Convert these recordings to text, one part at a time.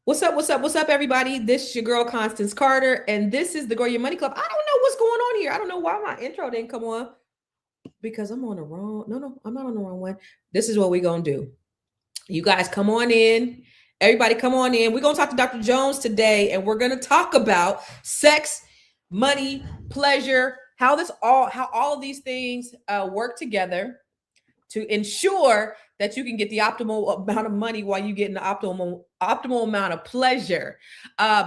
What's up? What's up? What's up, everybody? This is your girl Constance Carter, and this is the Grow Your Money Club. I don't know what's going on here. I don't know why my intro didn't come on because I'm on the wrong. No, I'm not on the wrong one. This is what we're gonna do. You guys come on in. Everybody come on in. We're gonna talk to Dr. Jones today, and we're gonna talk about sex, money, pleasure, how all of these things work together to ensure that you can get the optimal amount of money while you get the optimal amount of pleasure.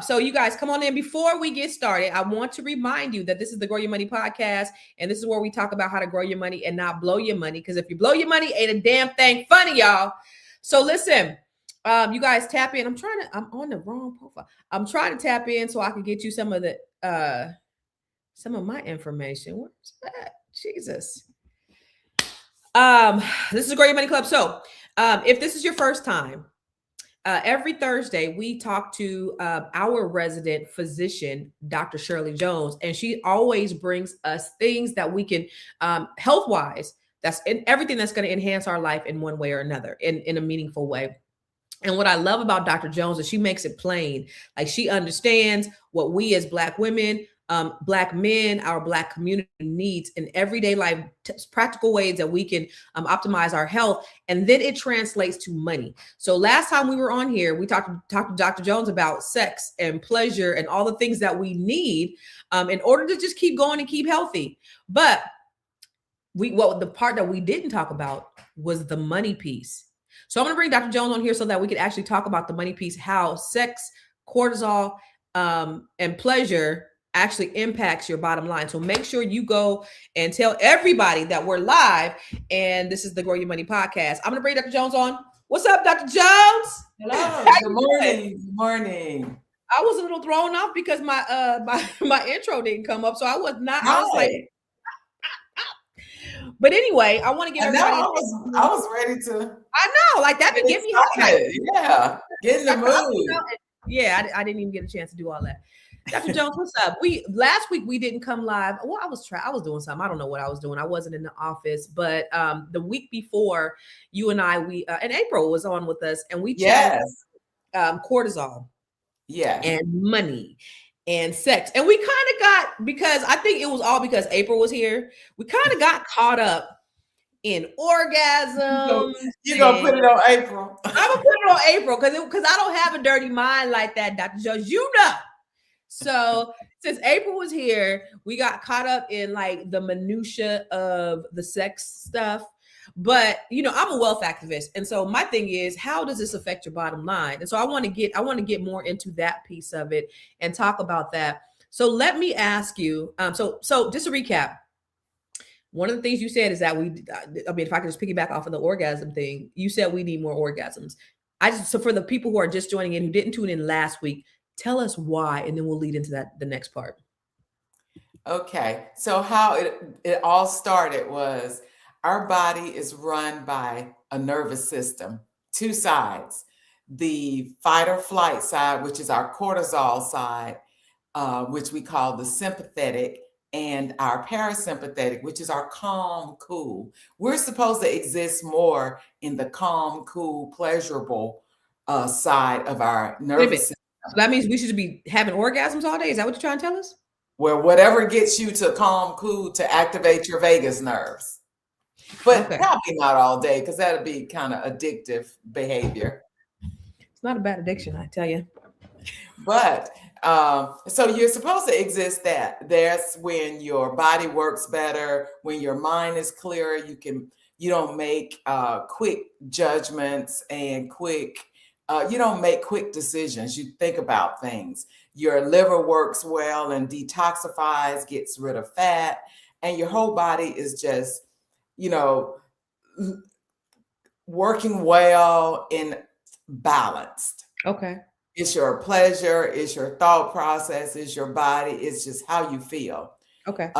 So you guys come on in. Before we get started, I want to remind you that this is the Grow Your Money podcast, and this is where we talk about how to grow your money and not blow your money. Because if you blow your money, ain't a damn thing funny, y'all. So listen, you guys tap in. I'm on the wrong profile. I'm trying to tap in so I can get you some of my information. Where's that? Jesus. This is a Great Money Club. So, if this is your first time, every Thursday we talk to our resident physician, Dr. Shirley Jones, and she always brings us things that we can, health wise, that's in everything that's going to enhance our life in one way or another, in a meaningful way. And what I love about Dr. Jones is she makes it plain. Like she understands what we as Black women, Black men, our Black community needs in everyday life, practical ways that we can optimize our health. And then it translates to money. So last time we were on here, we talked to Dr. Jones about sex and pleasure and all the things that we need in order to just keep going and keep healthy. But the part that we didn't talk about was the money piece. So I'm going to bring Dr. Jones on here so that we can actually talk about the money piece, how sex, cortisol, and pleasure actually impacts your bottom line. So make sure you go and tell everybody that we're live and this is the Grow Your Money podcast. I'm going to bring Dr. Jones on. What's up, Dr. Jones? Hello. Good morning. Good morning. I was a little thrown off because my intro didn't come up, so I was not. I was like, but anyway, I want to get everybody. I was ready to. I know, like that. Get me excited. Yeah, get in the mood. Yeah, I didn't even get a chance to do all that. Dr. Jones, what's up? Last week we didn't come live. Well, I was doing something. I don't know what I was doing. I wasn't in the office, but the week before, you and I, and April was on with us, and we chatted cortisol, and money, and sex, and we kind of got, because I think it was all because April was here. We kind of got caught up in orgasms. You're gonna put it on April. I'm gonna put it on April because I don't have a dirty mind like that, Dr. Jones. You know. So since April was here, we got caught up in like the minutia of the sex stuff. But I'm a wealth activist, and so my thing is, how does this affect your bottom line? And so I want to get more into that piece of it and talk about that. So let me ask you. So just to recap, one of the things you said is that if I could just piggyback off of the orgasm thing, you said we need more orgasms. So for the people who are just joining in who didn't tune in last week, tell us why, and then we'll lead into the next part. Okay. So how it all started was our body is run by a nervous system, two sides. The fight or flight side, which is our cortisol side, which we call the sympathetic, and our parasympathetic, which is our calm, cool. We're supposed to exist more in the calm, cool, pleasurable side of our nervous system. So that means we should be having orgasms all day? Is that what you're trying to tell us? Well, whatever gets you to calm, cool, to activate your vagus nerves. But probably not all day, because that'd be kind of addictive behavior. It's not a bad addiction, I tell you. But so you're supposed to exist that's when your body works better, when your mind is clearer, you don't make quick judgments and you don't make quick decisions. You think about things. Your liver works well and detoxifies, gets rid of fat, and your whole body is just, working well and balanced. Okay. It's your pleasure, it's your thought process, it's your body, it's just how you feel. Okay.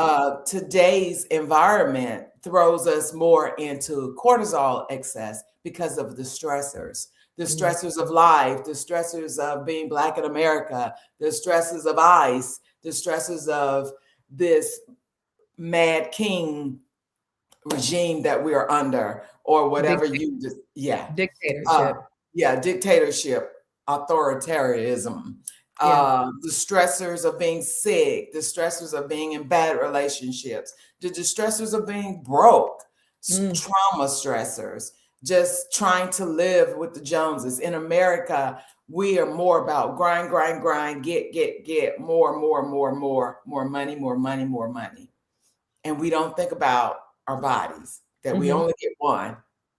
Today's environment throws us more into cortisol excess because of the stressors. The stressors of life, the stressors of being Black in America, the stresses of ICE, the stresses of this mad king regime that we're under, or whatever dictatorship. Dictatorship. Dictatorship. authoritarianism, Yeah. the stressors of being sick, the stressors of being in bad relationships, the stressors of being broke, Mm. trauma stressors, just trying to live with the Joneses. In America, we are more about grind, grind, grind, get more, more, more, more money, more money, more money. And we don't think about our bodies, that we Mm-hmm. only get one.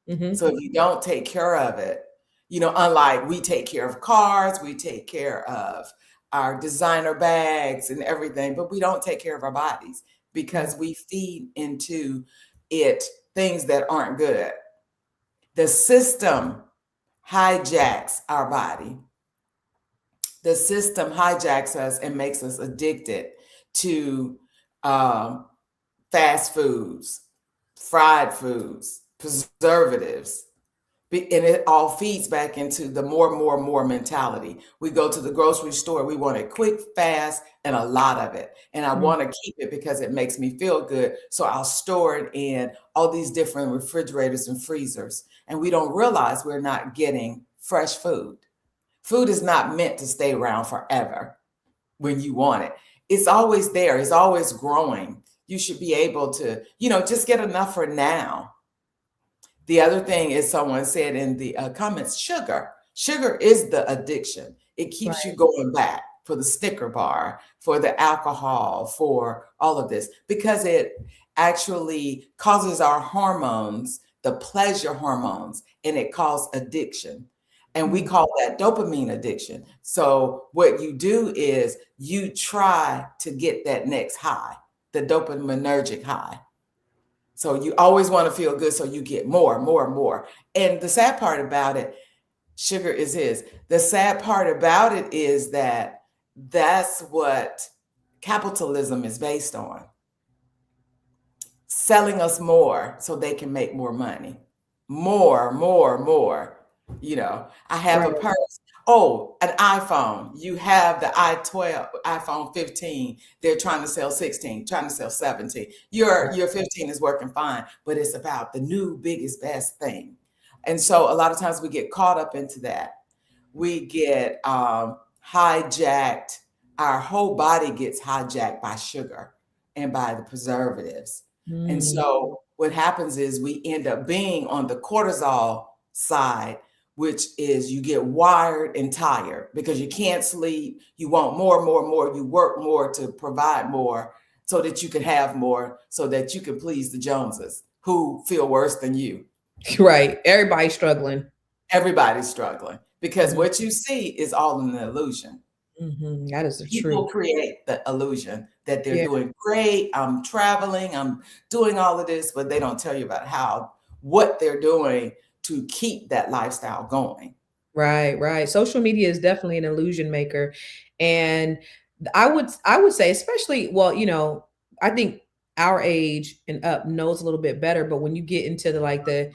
Mm-hmm. So if you don't take care of it, unlike we take care of cars, we take care of our designer bags and everything, but we don't take care of our bodies Right. because we feed into it things that aren't good. The system hijacks our body. The system hijacks us and makes us addicted to um, fast foods, fried foods, preservatives. And it all feeds back into the more, more, more mentality. We go to the grocery store, we want it quick, fast, and a lot of it. And I Mm. want to keep it because it makes me feel good. So I'll store it in all these different refrigerators and freezers. And we don't realize we're not getting fresh food. Food is not meant to stay around forever when you want it. It's always there, it's always growing. You should be able to, just get enough for now. The other thing is someone said in the comments, sugar. Sugar is the addiction. It keeps you Right. going back for the sticker bar, for the alcohol, for all of this, because it actually causes our hormones, the pleasure hormones, and it causes addiction. And we Mm. call that dopamine addiction. So what you do is you try to get that next high, the dopaminergic high. So you always want to feel good, so you get more, more, more. And the sad part about it, sugar is his. The sad part about it is that that's what capitalism is based on. Selling us more so they can make more money. More, more, more. I have a Right. purse. Oh, an iPhone. You have the i12, iPhone 15. They're trying to sell 16, trying to sell 17. Your 15 is working fine, but it's about the new biggest best thing. And so a lot of times we get caught up into that. We get hijacked. Our whole body gets hijacked by sugar and by the preservatives. And Mm. so what happens is we end up being on the cortisol side, which is you get wired and tired because you can't sleep. You want more, more, more. You work more to provide more so that you can have more, so that you can please the Joneses who feel worse than you. Right. Everybody's struggling. Everybody's struggling because Mhm. what you see is all an illusion. Mhm. That is the People truth. create the illusion that they're Yeah. doing great. I'm traveling, I'm doing all of this, but they don't tell you about what they're doing to keep that lifestyle going. Right, right. Social media is definitely an illusion maker. And I would say, especially, well, I think our age and up knows a little bit better, but when you get into the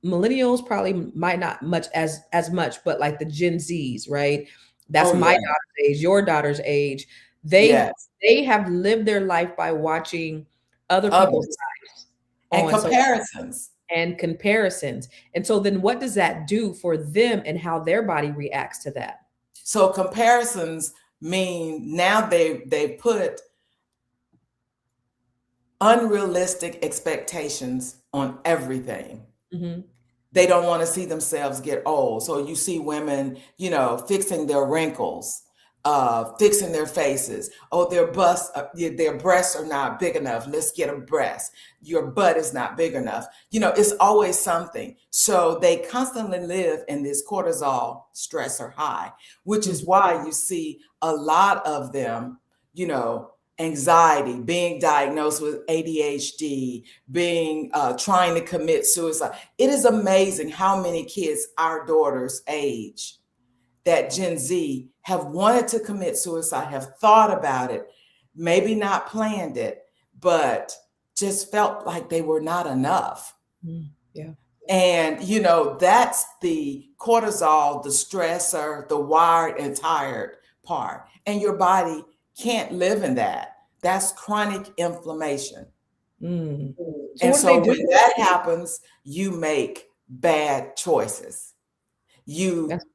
millennials probably might not much as much, but like the Gen Zs, right? That's Oh my yeah, daughter's age, your daughter's age. They yes. they have lived their life by watching other people's Others lives and on social comparisons. and comparisons. And so then what does that do for them and how their body reacts to that? So comparisons mean now they put unrealistic expectations on everything. Mhm. They don't want to see themselves get old. So you see women, fixing their wrinkles, fixing their faces. Oh, their breasts are not big enough. Let's get a breast. Your butt is not big enough. It's always something. So they constantly live in this cortisol stressor high, which Mhm. is why you see a lot of them, you know, anxiety, being diagnosed with ADHD, being trying to commit suicide. It is amazing how many kids our daughters age, that Gen Z, have wanted to commit suicide, have thought about it, maybe not planned it, but just felt like they were not enough. Mm. Yeah. And that's the cortisol, the stressor, the wired and tired part. And your body can't live in that. That's chronic inflammation. Mm. So And what do they so do? when that happens, you make bad choices. You That's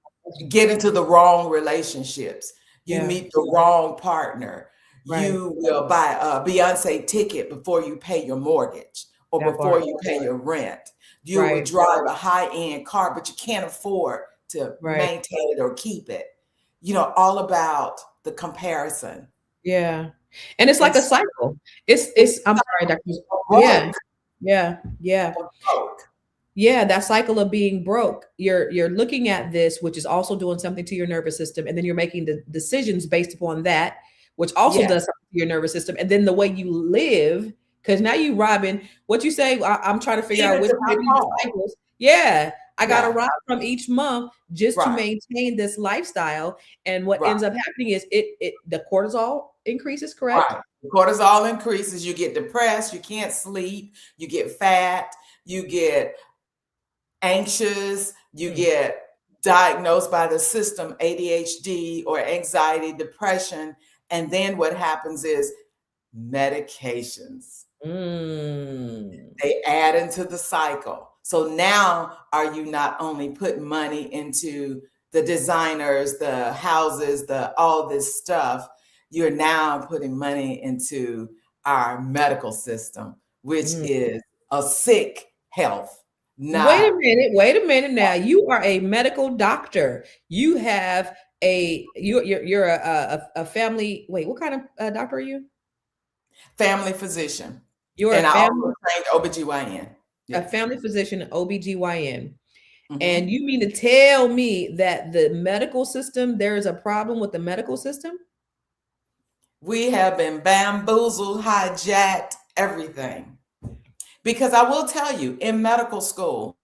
get into the wrong relationships. You Yeah. meet the wrong partner. Right. You will buy a Beyonce ticket before you pay your mortgage or That before part. you pay your rent. You will Right. drive a high-end car, but you can't afford to Right. maintain it or keep it. All about the comparison. Yeah. And it's And like a so cycle. it's I'm sorry, Dr. Yeah. broke, Yeah. Yeah. broke. Yeah, that cycle of being broke. You're looking at this, which is also doing something to your nervous system, and then you're making the decisions based upon that, which also Yes. does something to your nervous system, and then the way you live, because now you robbing what you say. I'm trying to figure out Even which to how pay many Paul. cycles. Yeah, I got to Yeah. rob from each month just to Right. maintain this lifestyle, and what Right. ends up happening is it the cortisol increases. Correct. Right. The cortisol increases, you get depressed, you can't sleep, you get fat, you get anxious, you Mm. get diagnosed by the system ADHD or anxiety, depression. And then what happens is medications. Mm. They add into the cycle. So now are you not only putting money into the designers, the houses, the all this stuff, you're now putting money into our medical system, which Mm. is a sick health, Wait a not minute. Wait a minute now. You are a medical doctor. You have you're a family. Wait, what kind of doctor are you? family physician. You're And I also trained OBGYN. a Yes. family physician, OBGYN. And Mhm. you mean to tell me that the medical system, there is a problem with the medical system? We have been bamboozled, hijacked, everything. Because I will tell you, in medical school,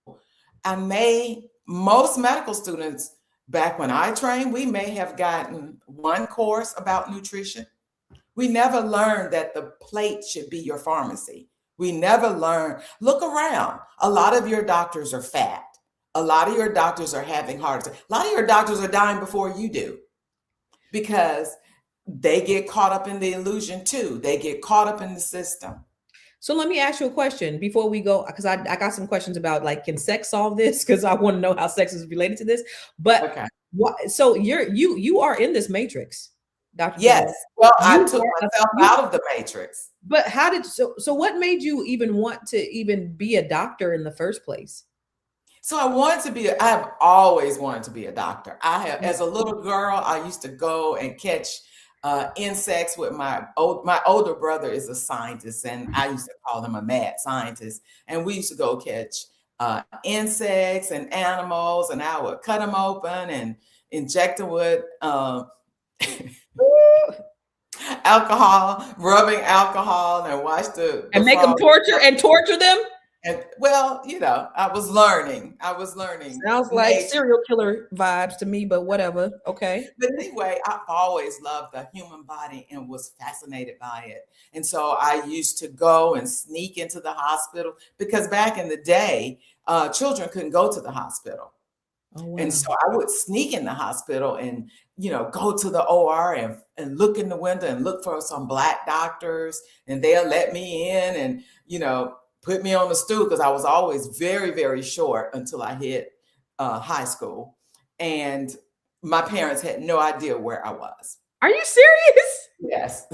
most medical students back when I trained, we may have gotten one course about nutrition. We never learned that the plate should be your pharmacy. We never learned, look around. A lot of your doctors are fat. A lot of your doctors are having heart attacks. A lot of your doctors are dying before you do because they get caught up in the illusion too. They get caught up in the system. So let me ask you a question before we go, because I got some questions about like, can sex solve this? Because I want to know how sex is related to this. But Okay. what? So you are in this matrix, Dr. Yes. Jerome. Well, I You took are myself you. out of the matrix. But how did so what made you even want to even be a doctor in the first place? So I have always wanted to be a doctor. Mm. As a little girl, I used to go and catch insects with my older brother is a scientist, and I used to call him a mad scientist. And we used to go catch insects and animals, and I would cut them open and inject them with alcohol, rubbing alcohol, and watch the And make them frogs. torture them? And well, I was learning. I was learning Sounds like nature. serial killer vibes to me, but whatever. Okay. But anyway, I've always loved the human body and was fascinated by it. And so I used to go and sneak into the hospital because back in the day, children couldn't go to the hospital. Oh And wow. so I would sneak in the hospital and, go to the OR and look in the window and look for some black doctors, and they'll let me in and, put me on the stool because I was always very, very short until I hit high school. And my parents had no idea where I was. Are you serious? Yes.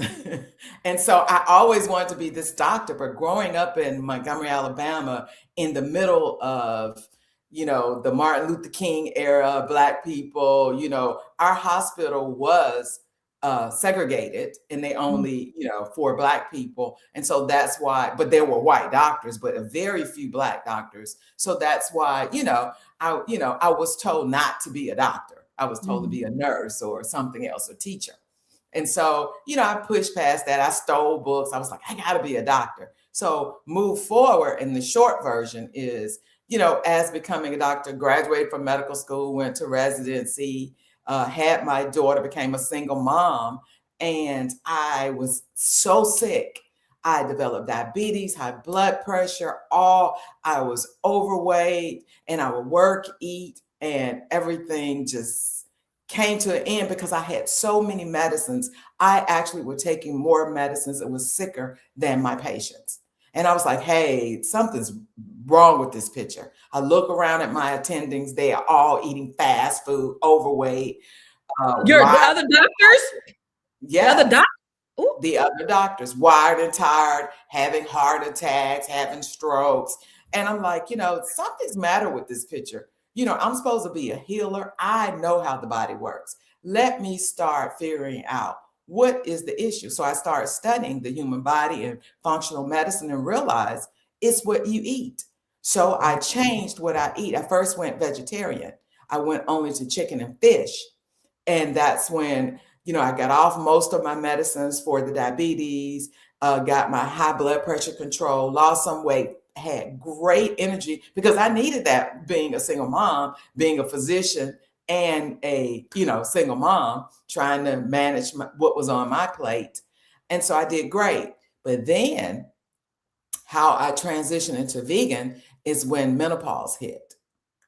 And so I always wanted to be this doctor, but growing up in Montgomery, Alabama, in the middle of, the Martin Luther King era, Black people, our hospital was segregated and they Mm. only, for Black people. And so that's why, but there were white doctors, but a very few Black doctors. So that's why, I was told not to be a doctor. I was told to Mm. be a nurse or something else, a teacher. And so, I pushed past that. I stole books. I was like, I got to be a doctor. So, move forward. And the short version is, as becoming a doctor, graduated from medical school, went to residency, had my daughter, became a single mom. And I was so sick. I developed diabetes, high blood pressure, I was overweight, and I would work, eat, and everything just came to an end because I had so many medicines. I actually were taking more medicines and was sicker than my patients. And I was like, hey, something's wrong with this picture. I look around at my attendings. They are all eating fast food, overweight. The Why? other doctors? The other Yes. doc? Ooh. The other doctors, wired and tired, having heart attacks, having strokes. And I'm like, something's matter with this picture. I'm supposed to be a healer. I know how the body works. Let me start figuring out what is the issue. So I started studying the human body and functional medicine and realized it's what you eat. So I changed what I eat. I first went vegetarian. I went only to chicken and fish. And that's when, I got off most of my medicines for the diabetes, got my high blood pressure control, lost some weight, had great energy because I needed that being a single mom, being a physician and a, single mom trying to manage what was on my plate. And so I did great. But then how I transitioned into vegan is when menopause hit.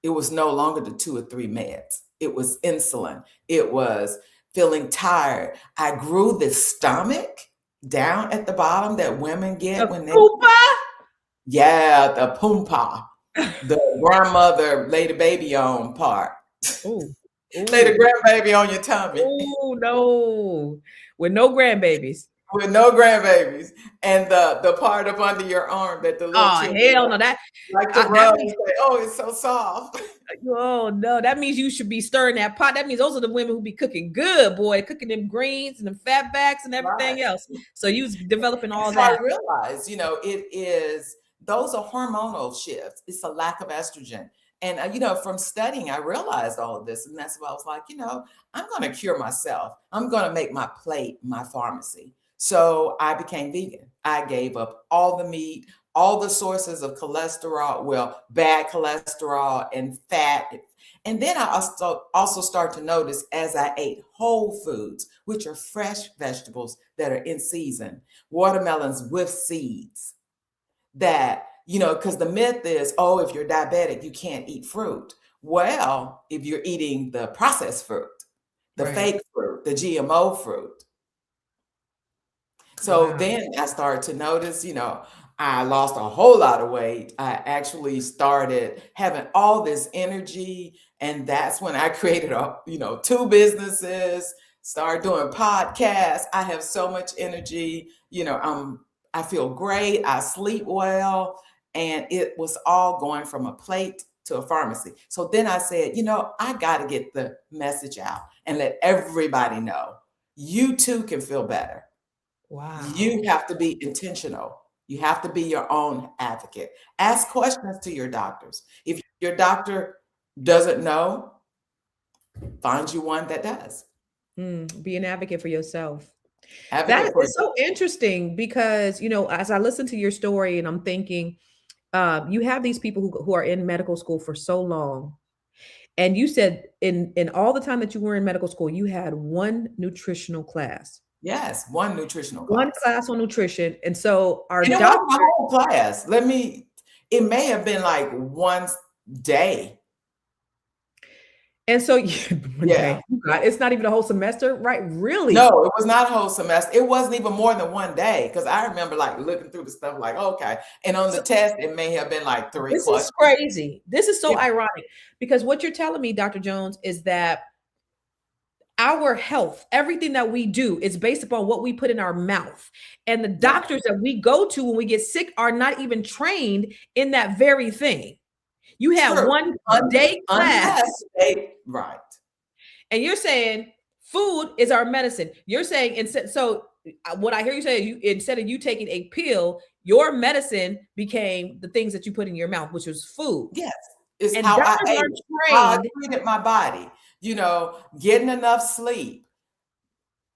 It was no longer the 2 or 3 meds. It was insulin. It was feeling tired. I grew this stomach down at the bottom that women get when they, yeah, the poompa, the grandmother lay the baby on part. Ooh. Lay the grandbaby on your tummy. Oh no, with no grandbabies. With no grandbabies, and the part up under your arm that the little children Hell no, that like to rub and say, oh, it's so soft. Oh no, that means you should be stirring that pot. That means those are the women who be cooking good, boy, cooking them greens and them fat backs and everything else. So you was developing all so that. I realized, it is, those are hormonal shifts. It's a lack of estrogen. And, from studying, I realized all of this. And that's why I was like, I'm going to cure myself. I'm going to make my plate my pharmacy. So I became vegan. I gave up all the meat, all the sources of cholesterol, well, bad cholesterol and fat. And then I also start to notice as I ate whole foods, which are fresh vegetables that are in season, watermelons with seeds, that, because the myth is, oh, if you're diabetic, you can't eat fruit. Well, if you're eating the processed fruit, the fake fruit, the GMO fruit. So then I started to notice, I lost a whole lot of weight. I actually started having all this energy. And that's when I created 2 businesses, started doing podcasts. I have so much energy. I feel great. I sleep well. And it was all going from a plate to a pharmacy. So then I said, I got to get the message out and let everybody know you too can feel better. Wow. You have to be intentional. You have to be your own advocate. Ask questions to your doctors. If your doctor doesn't know, find you one that does. Be an advocate for yourself. Advocate That is so interesting because, as I listen to your story and I'm thinking, you have these people who are in medical school for so long. And you said in all the time that you were in medical school, you had one nutritional class. Yes, one nutritional class. One class on nutrition. And so our doctor, doctor, the whole class. It may have been like one day. And so okay, it's not even a whole semester, right? Really? No, it was not a whole semester. It wasn't even more than one day because I remember like looking through the stuff like, okay. And on the test, it may have been like 3 questions. This is crazy. This is so ironic because what you're telling me, Dr. Jones, is that our health, everything that we do is based upon what we put in our mouth. And the doctors that we go to when we get sick are not even trained in that very thing. You have one day class. Right. And you're saying food is our medicine. You're saying instead, so what I hear you say, instead of you taking a pill, your medicine became the things that you put in your mouth, which was food. Yes. It's how I ate, how I treated my body, getting enough sleep.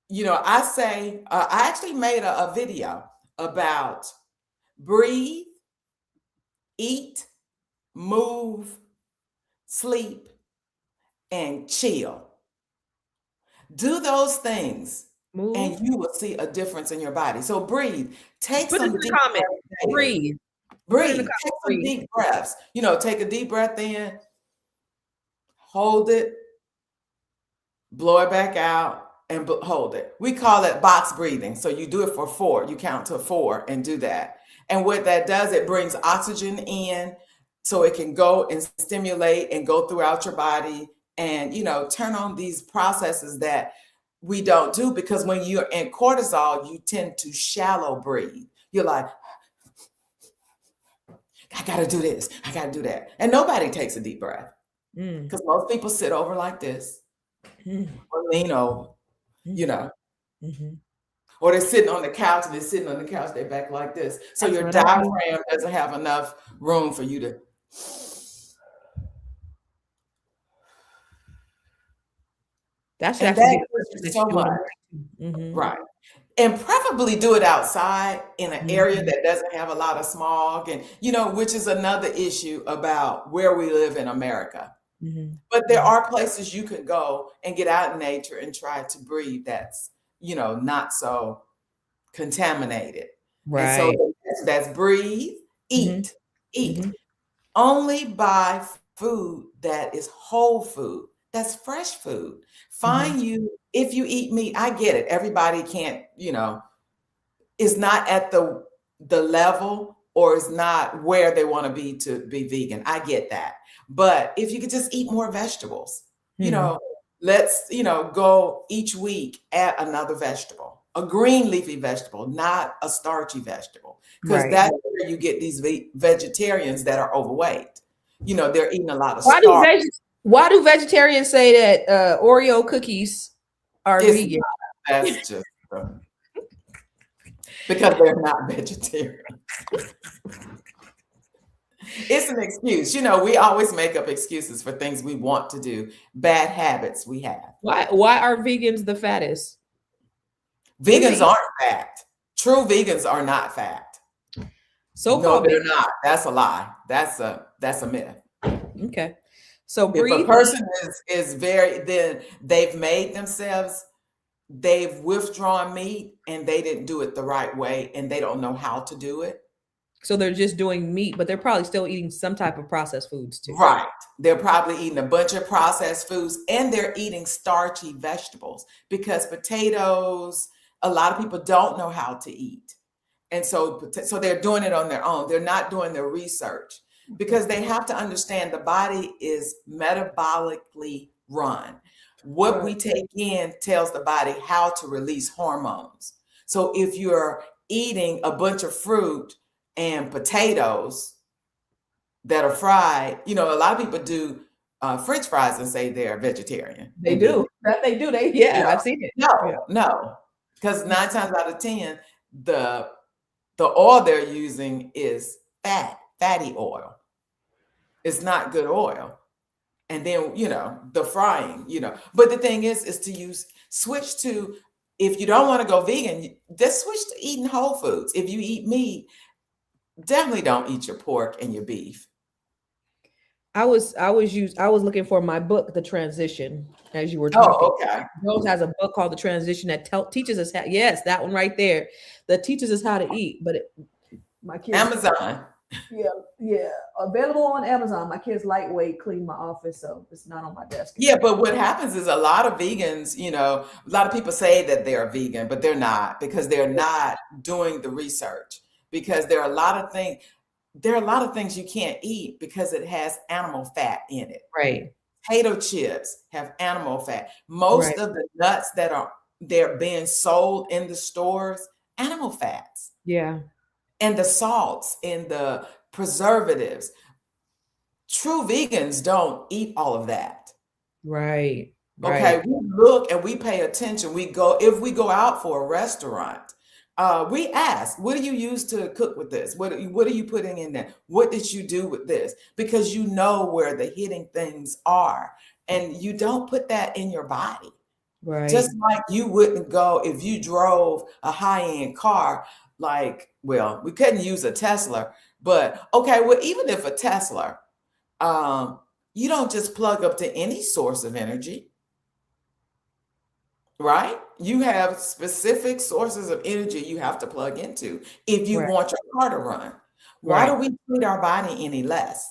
I say, I actually made a video about breathe, eat, move, sleep, and chill. Do those things and you will see a difference in your body. So breathe. Take some deep breaths. Breathe. Take some deep breaths. Take a deep breath in, hold it, blow it back out, and hold it. We call it box breathing. So you do it for 4. You count to 4 and do that. And what that does, it brings oxygen in so it can go and stimulate and go throughout your body and, turn on these processes that we don't do, because when you're in cortisol, you tend to shallow breathe. You're like, I got to do this. I got to do that. And nobody takes a deep breath, because most people sit over like this or lean over, or they're sitting on the couch and they're sitting on the couch, they're back like this. So That's your what I do. diaphragm doesn't have enough room for you to. That should And actually that be a gives question you that so you do in much. the Right. And preferably do it outside in an area Mhm. that doesn't have a lot of smog, and which is another issue about where we live in America. Mhm. But there Mhm. are places you can go and get out in nature and try to breathe that's, not so contaminated. And so Right. that's breathe, Mhm. eat. Mhm. Only buy food that is whole food. That's fresh food. Mhm. Find you, if you eat meat, I get it. Everybody can't, is not at the level, or is not where they want to be vegan. I get that. But if you could just eat more vegetables, you Hmm. know, let's, go each week, add another vegetable, a green leafy vegetable, not a starchy vegetable, because Right. that's where you get these vegetarians that are overweight. They're eating a lot of Why do starch. why do vegetarians say that Oreo cookies are It's vegan? not. That's just because they're not vegetarian. It's an excuse. We always make up excuses for things we want to do, bad habits we have. Why are vegans the fattest? What do they Vegans eat? aren't fat. True vegans are not fat. No, So-called they're vegans. not. That's a lie. That's a myth. Okay. So If a breathe, eat. person is very, then they've made themselves, they've withdrawn meat and they didn't do it the right way and they don't know how to do it. So they're just doing meat, but they're probably still eating some type of processed foods too. Right. They're probably eating a bunch of processed foods and they're eating starchy vegetables, because potatoes, a lot of people don't know how to eat. And so they're doing it on their own. They're not doing their research, because they have to understand the body is metabolically run. What Right. we take in tells the body how to release hormones. So if you're eating a bunch of fruit and potatoes that are fried, a lot of people do French fries and say they're vegetarian They and vegan. do. That they do. You know, I've seen it. Yeah. no, because 9 times out of 10, the the oil they're using is fatty oil. It's not good oil. And then, the frying, But the thing is to switch to, if you don't want to go vegan, just switch to eating whole foods. If you eat meat, definitely don't eat your pork and your beef. I was looking for my book, The Transition, as you were talking. Oh, okay. Rose has a book called The Transition that teaches us how, yes, that one right there, that teaches us how to eat. But my kids, Amazon. yeah, yeah, available on Amazon. My kids lightweight clean my office, so it's not on my desk Yeah, anymore. but what happens is a lot of vegans, a lot of people say that they're vegan, but they're not, because they're not doing the research. Because there are a lot of things you can't eat because it has animal fat in it. Right, Potato chips have animal fat. right, Most of the nuts they're being sold in the stores, animal fats, yeah, and the salts and the preservatives. True vegans don't eat all of that. right, Okay, right. we look and we pay attention. If we go out for a restaurant, we ask, what do you use to cook with this? What are you putting in there? What did you do with this? Because you know where the hitting things are, and you don't put that in your body. Right. Just like you wouldn't go if you drove a high-end car, like, well, we couldn't use a Tesla, but okay, well, even if a Tesla, um, you don't just plug up to any source of energy. Right? You have specific sources of energy you have to plug into if you Right. want your car to run. Why do Right. we treat our body any less?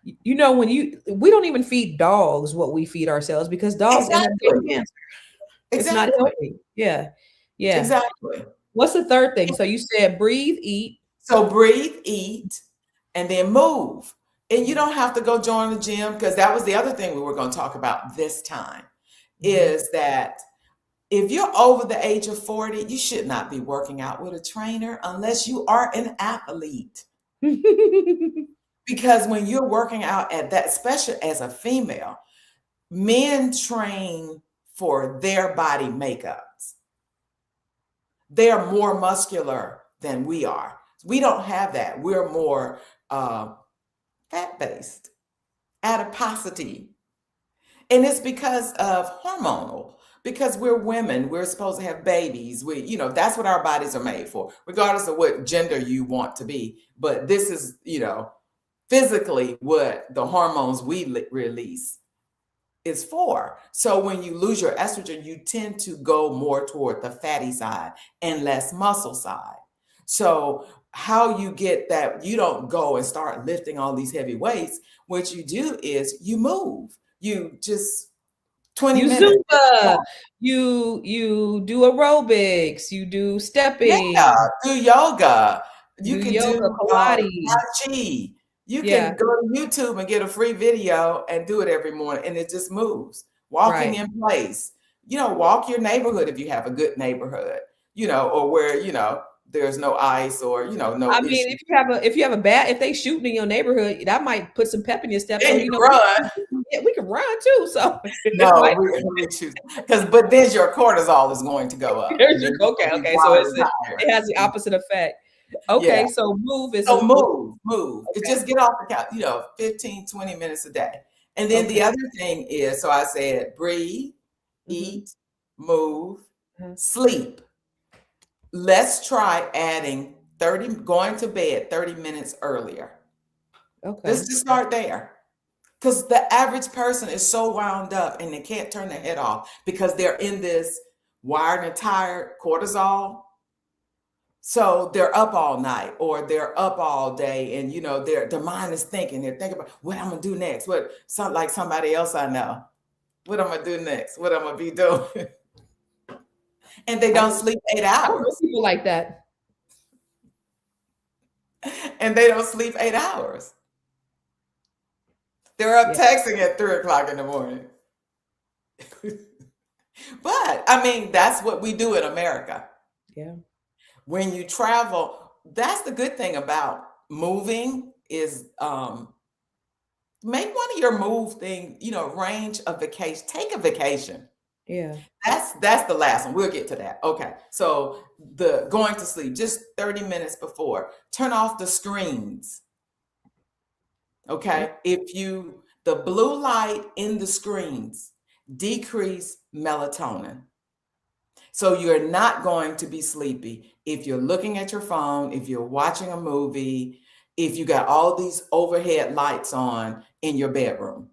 You know, we don't even feed dogs what we feed ourselves, because dogs end up getting Exactly. cancer. It's not Exactly. healthy. Yeah. Yeah. Exactly. What's the third thing? So you said breathe, eat. So breathe, eat, and then move. And you don't have to go join the gym, because that was the other thing we were going to talk about this time, is that if you're over the age of 40, you should not be working out with a trainer unless you are an athlete. Because when you're working out at that, especially as a female, men train for their body makeups. They are more muscular than we are. We don't have that. We're more fat-based, adiposity. And it's because of hormonal, because we're women, we're supposed to have babies. That's what our bodies are made for, regardless of what gender you want to be. But this is, physically what the hormones we release is for. So when you lose your estrogen, you tend to go more toward the fatty side and less muscle side. So how you get that, you don't go and start lifting all these heavy weights. What you do is you move. You just 20 You minutes. Zumba, you do aerobics, you do stepping, Yeah, do yoga. You do can yoga, do Tai Pilates. Chi. You Yeah, can go to YouTube and get a free video and do it every morning, and it just moves. Walking right. in place. Walk your neighborhood if you have a good neighborhood, or where, there's no ice or, no I mean, issue. if you have a bad, if they shooting in your neighborhood, that might put some pep in your step. So Then you run. we can run too. So it No, might. we choose, but then your cortisol is going to go up, and then you're Okay, going to be okay. So driving it has the tired. opposite effect. Yeah. Okay, so move is So a move. It okay. just get off the couch, 15, 20 minutes a day. And then Okay. the other thing is, so I said, breathe, Mm-hmm. eat, move, Uh-huh. sleep. Let's try adding going to bed 30 minutes earlier. Let's Okay. just start there. Because the average person is so wound up and they can't turn their head off because they're in this wired and tired cortisol. So they're up all night or they're up all day, and their mind is thinking. They're thinking about what I'm gonna do next. Like somebody else I know. What I'm gonna do next? What I'm gonna be doing? And they I don't know, sleep 8 I know hours. people like that. And they don't sleep 8 hours. They're up Yeah. texting at 3 o'clock in the morning. But I mean, that's what we do in America. Yeah. When you travel, that's the good thing about moving is make one of your move thing, range a vacation. Take a vacation. Yeah. That's the last one. We'll get to that. Okay. So the going to sleep just 30 minutes before. Turn off the screens. Okay. The blue light in the screens decrease melatonin. So you're not going to be sleepy if you're looking at your phone, if you're watching a movie, if you got all these overhead lights on in your bedroom.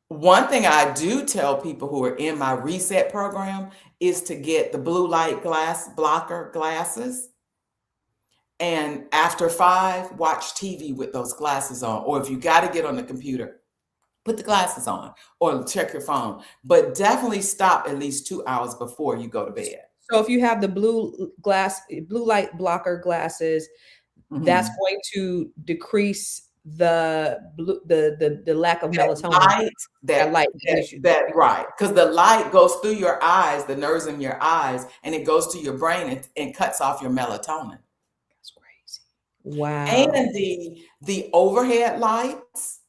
One thing I do tell people who are in my reset program is to get the blue light blocker glasses. And after 5, watch TV with those glasses on. Or if you got to get on the computer, put the glasses on or check your phone. But definitely stop at least 2 hours before you go to bed. So if you have the blue light blocker glasses, that's Mhm. going to decrease the lack of That melatonin. light, That light right. Because the light goes through your eyes, the nerves in your eyes, and it goes to your brain and cuts off your melatonin. That's crazy. Wow. And the overhead lights,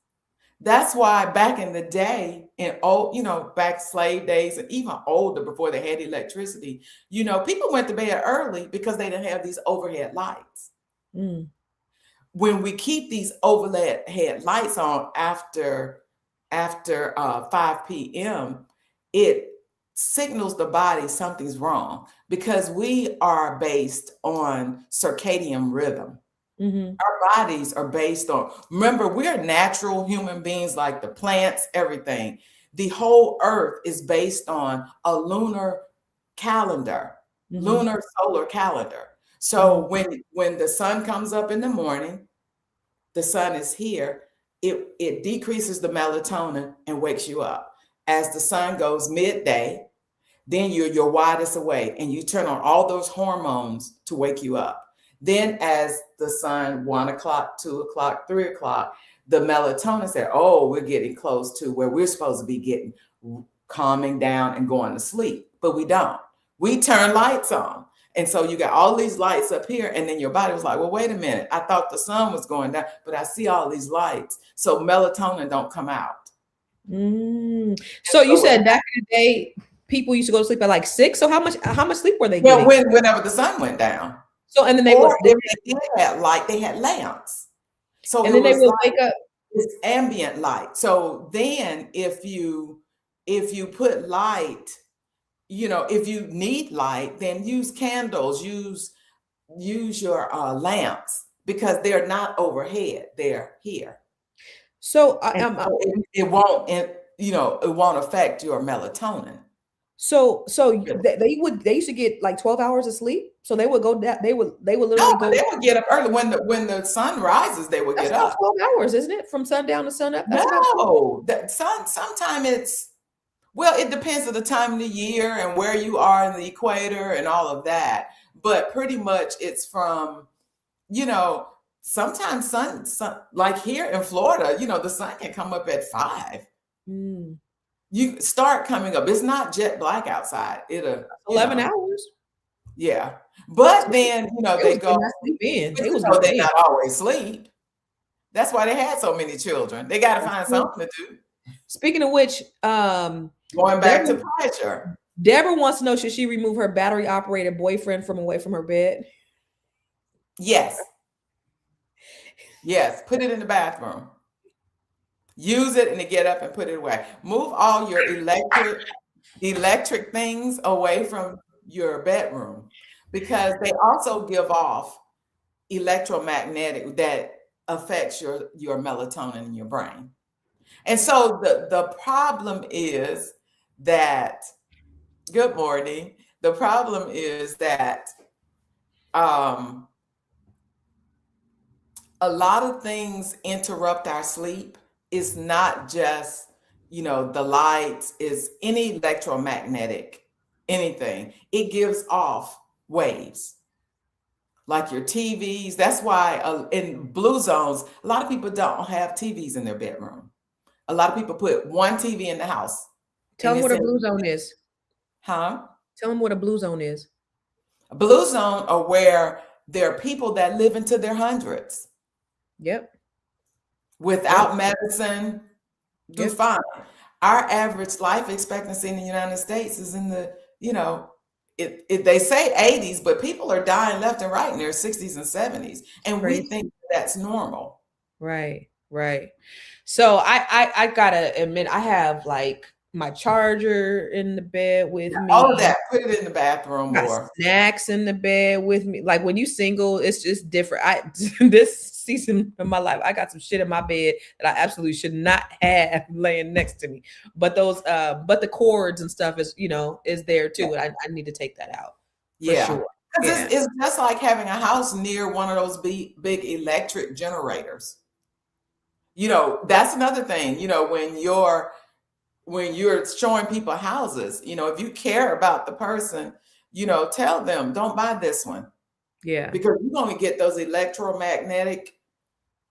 that's why back in the day, back slave days and even older before they had electricity, people went to bed early because they didn't have these overhead lights. Mm. When we keep these overhead lights on after 5 p.m., it signals the body something's wrong because we are based on circadian rhythm. Mm-hmm. Our bodies are based on, remember, we're natural human beings like the plants, everything. The whole earth is based on a lunar calendar, Mm-hmm. lunar solar calendar. So when the sun comes up in the morning, the sun is here, it decreases the melatonin and wakes you up. As the sun goes midday, then you're your widest awake and you turn on all those hormones to wake you up. Then as the sun, 1 o'clock, 2 o'clock, 3 o'clock, the melatonin said, oh, we're getting close to where we're supposed to be getting calming down and going to sleep, but we don't. We turn lights on. And so you got all these lights up here, and then your body was like, well, wait a minute. I thought the sun was going down, but I see all these lights. So melatonin don't come out. So you said back in the day, people used to go to sleep at like 6. So how much sleep were they getting? Well, whenever the sun went down. So and then they had light, they had lamps. So and then they would wake up. It's ambient light. So then if you put light, if you need light, then use candles, use your lamps, because they're not overhead, they're here. So it won't affect your melatonin. So they used to get like 12 hours of sleep. So they would go down. They would literally go. They would get up early when the sun rises. They would get up. 12 hours, isn't it? From sundown to sunup. No, that sometimes it's. Well, it depends on the time of the year and where you are in the equator and all of that. But pretty much it's from, sometimes sun like here in Florida, the sun can come up at 5. You start coming up. It's not jet black outside. It'll 11 hours. Yeah. But then, they go, they not always sleep. That's why they had so many children. They got to find something to do. Speaking of which, going back to pleasure. Deborah wants to know, should she remove her battery operated boyfriend from away from her bed? Yes. Yes. Put it in the bathroom. Use it and then get up and put it away. Move all your electric things away from your bedroom, because they also give off electromagnetic that affects your melatonin in your brain. And so the problem is that, good morning. The problem is that a lot of things interrupt our sleep. It's not just, the lights, is any electromagnetic, anything. It gives off waves. Like your TVs. That's why in blue zones, a lot of people don't have TVs in their bedroom. A lot of people put one TV in the house. Tell them what a blue zone is. Huh? Tell them what a blue zone is. A blue zone are where there are people that live into their hundreds. Yep. Without medicine, do fine. Our average life expectancy in the United States is in the, they say 80s, but people are dying left and right in their 60s and 70s. And we think that's normal. Right. So I gotta admit, I have like my charger in the bed with me. All of that, put it in the bathroom, or snacks in the bed with me. Like when you single, it's just different. This season of my life, I got some shit in my bed that I absolutely should not have laying next to me. But those, but the cords and stuff is, is there too. And I need to take that out. Yeah. Sure. It's just like having a house near one of those big electric generators. That's another thing, when you're showing people houses, if you care about the person, tell them, don't buy this one. Yeah. Because you're going to get those electromagnetic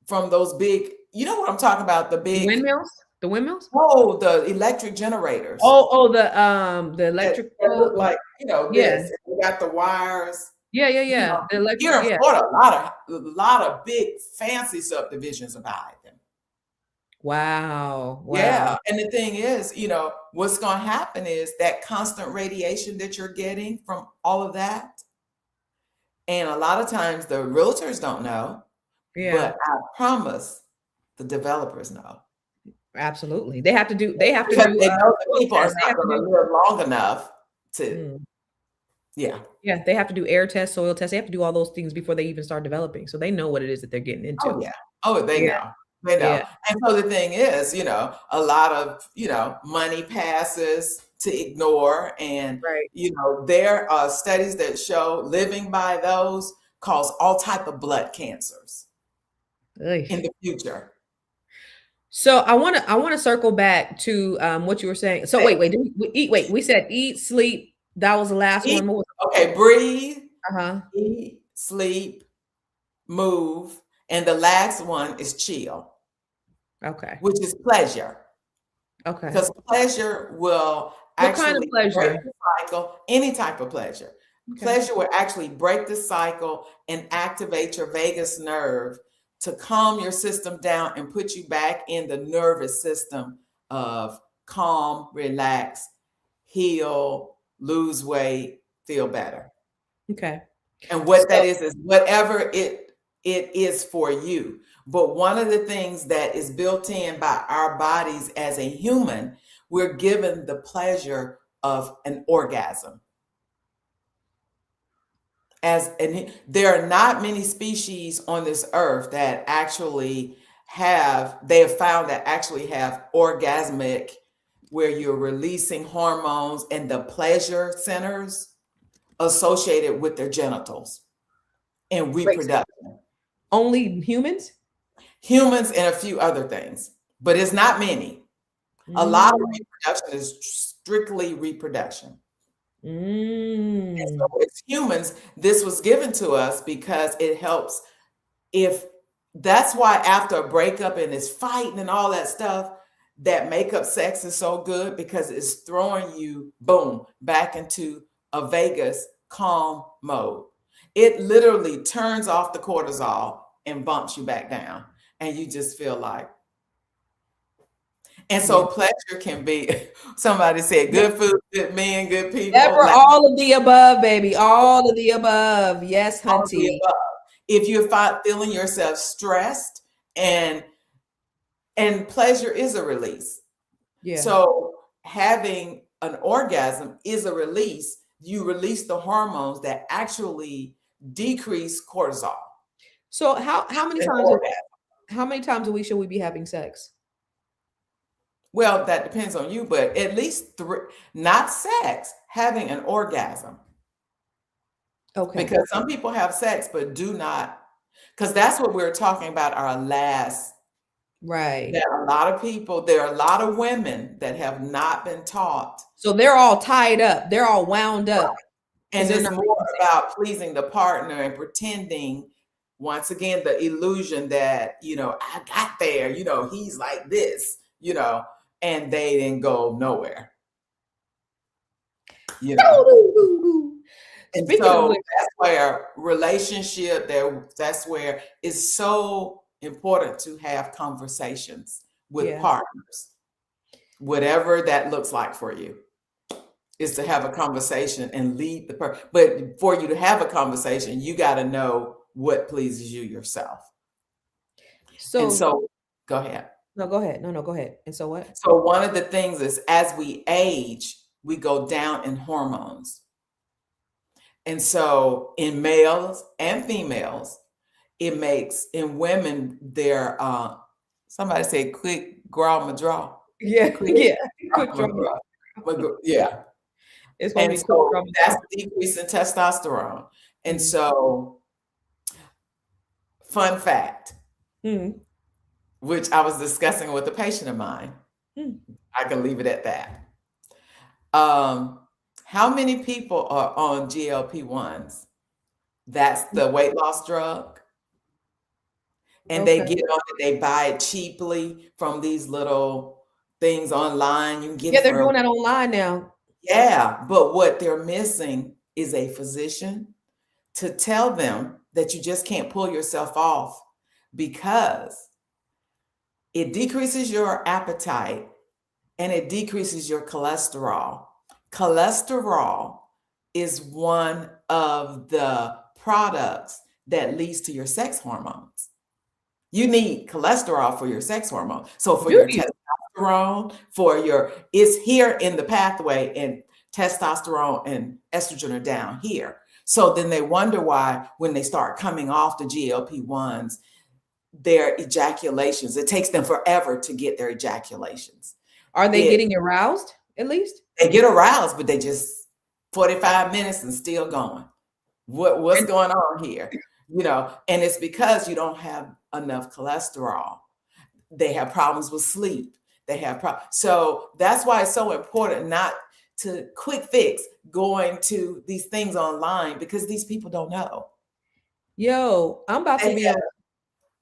from those big, what I'm talking about, the big windmills? The windmills? Oh, the electric generators. The electric. That look like, this. We got the wires. Yeah. The electric, here in Florida, a lot of big fancy subdivisions are behind them. Wow. Yeah. And the thing is, what's going to happen is that constant radiation that you're getting from all of that. And a lot of times the realtors don't know, but I promise the developers know. Absolutely. They have to do, they know that people are not going to live long enough to, Yeah, they have to do air tests, soil tests. They have to do all those things before they even start developing. So they know what it is that they're getting into. Oh, yeah. Oh, they know. They know. Yeah. And so the thing is, a lot of, money passes to ignore. And, there are studies that show living by those cause all type of blood cancers in the future. So I want to circle back to what you were saying. So wait, we said eat, sleep. That was the last one. Okay, breathe, eat, sleep, move, and the last one is chill, Okay. which is pleasure. Okay. Because pleasure will What kind of actually break pleasure? the cycle, any type of pleasure. Okay. Pleasure will actually break the cycle and activate your vagus nerve to calm your system down and put you back in the nervous system of calm, relax, heal, lose weight, feel better. Okay. And what that So, is whatever it is for you. But one of the things that is built in by our bodies as a human, we're given the pleasure of an orgasm. And there are not many species on this earth that actually they have found that actually have orgasmic, where you're releasing hormones and the pleasure centers associated with their genitals and wait, reproduction. only humans? Humans and a few other things, but it's not many. A lot of Mm. reproduction is strictly reproduction. And so Mm. as humans, this was given to us because it helps. If That's why after a breakup and this fighting and all that stuff, that makeup sex is so good, because it's throwing you, boom, back into a vagus calm mode. It literally turns off the cortisol and bumps you back down. And you just feel like, and Yeah. so pleasure can be, somebody said, Yeah. good food, good men, good people. Deborah, Like, all of the above, baby. All of the above. Yes, all of the hunty. above. If you're feeling yourself stressed, and pleasure is a release. Yeah. So having an orgasm is a release. You release the hormones that actually decrease cortisol. So how many An times orgasm. how many times a week should we be having sex? Well, that depends on you, but at least 3, not sex, having an orgasm. Okay. Because some people have sex but do not, because that's what we were talking about our last. Right. There are a lot of women that have not been taught. So they're all tied up. They're all wound up. And they're it's not more about pleasing the partner and pretending, once again, the illusion that, I got there, he's like this, and they didn't go nowhere. And Speaking of so which, that's where relationship, that's where it's so important to have conversations with Yeah. partners, whatever that looks like for you, is to have a conversation and lead the person. But for you to have a conversation, you got to know what pleases you yourself. And so, go ahead. No, go ahead. No, go ahead. And so what? So one of the things is, as we age, we go down in hormones. And so in males and females, it makes, in women, they're somebody say quick draw my draw. Yeah, Quick quick drama. Yeah. It's gonna And be so quick drama. that's the decrease in testosterone. And so, fun fact, which I was discussing with a patient of mine, I can leave it at that. How many people are on GLP-1s? That's the weight loss drug. And they get on it, they buy it cheaply from these little things online. You can get it they're doing that online now. Yeah, but what they're missing is a physician to tell them that you just can't pull yourself off, because it decreases your appetite and it decreases your cholesterol. Cholesterol is one of the products that leads to your sex hormones. You need cholesterol for your sex hormone. So for your testosterone, it's here in the pathway, and testosterone and estrogen are down here. So then they wonder why, when they start coming off the GLP-1s, their ejaculations, it takes them forever to get their ejaculations. Are they getting aroused at least? They get aroused, but they just 45 minutes and still going. What's going on here? And it's because you don't have enough cholesterol. They have problems with sleep. They have problems. So that's why it's so important not to quick fix going to these things online, because these people don't know. Yo, And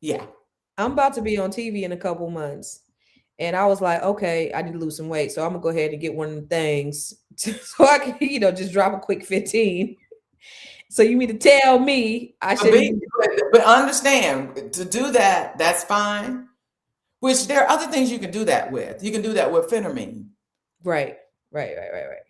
yeah. I'm about to be on TV in a couple months. And I was like, okay, I need to lose some weight. So I'm gonna go ahead and get one of the things so I can, just drop a quick 15. So you mean to tell me I But, shouldn't be but understand, to do that, that's fine. Which there are other things you can do that with. You can do that with phentermine. right, right.